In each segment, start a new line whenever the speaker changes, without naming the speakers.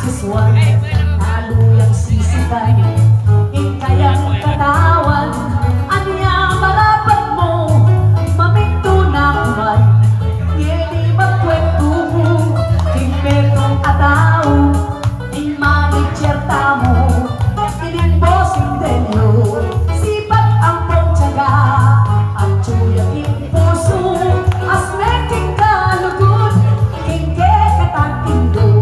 aswan, naluyang sisikan, ikayang katawan, anya marapat mo, maminto na kuman, ngeni magkwento mo, kimpetong ataw, in manager tamo, ining bossing denyo, sipag ang pagtyaga, at tsuyaking puso, as making kalugod, kingke katang-indo,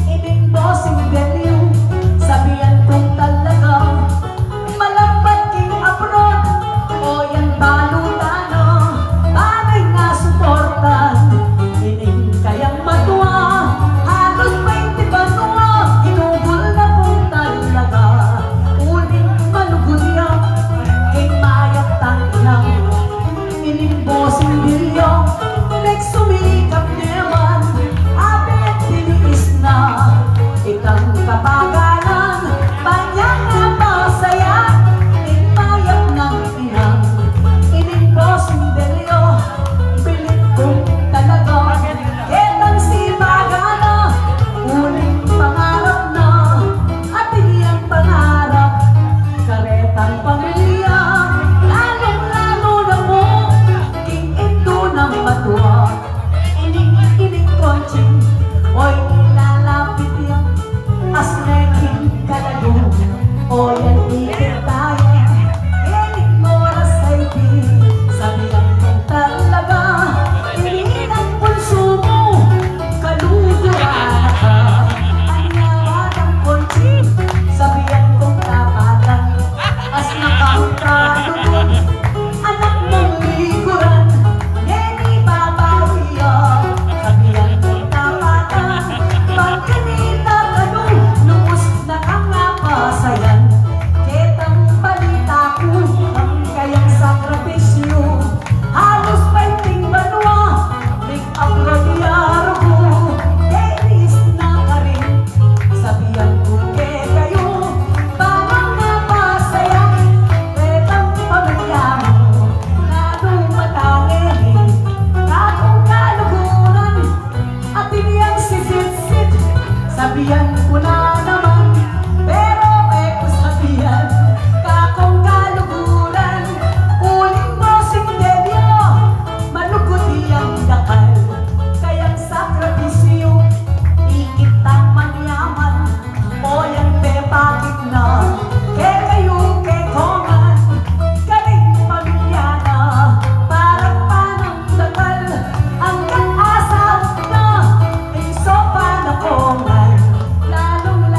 ining bossing denyo, sabihan kong talagang, malambat king abroad, o yan balutano, bagay nga suportan, ining kayang matuwa, halos 20 banwa, inugol na kong talaga, uling malugulya, king mayat tanginang, ining bossing dilyo, nagsumikap naman, abet tiniis na, ikang kapagalan, panyang nga masaya, king mayat ng inang, ining bossing dilyo, pilit kong talaga, ketang si Bagana, uling pangarap na, at iniyang pangarap, karetang pamilya, lalong-lalo na mo, king ito ng matuwa, ining konching, oy lalapit yan, as neking kalago, o yan ikit tayo, ining oras ay di, sabihan kong talaga, ining ang punso mo, kaluguraan ka, anyawan ang konching, sabihan kong tapatan, as nakautalo, anak mong likuran, ngeni babawiya, sabihan kong tapatan, pagkanita kanu, lumus na kang napasayan, ketang balita ko, ang kayang sakripisyo, halos 20 banwa, ring aprobyaro ko, denis na ka rin, sabihan ko kay kayo, parang napasaya, ketang pamilya mo, lalong matangin, kakong kaluguran, at iniyang sisit-sit, sabihan ko na naman, pero eko sabihan, kakong kaluguran, uling bossing denyo, malugod iyang dakal, kayang sakripisyo, ikit ang manyaman, o yan pepakit na, kay kayo kay kongan, kaling pamilya na, parang panang hanggang asaw na, iso pa na kongan, lalong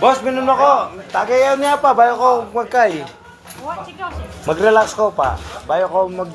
Boss, minum ako. Tagayaw niya pa, bayo ko magkay. Mag-relax ko pa. Bayo ko mag...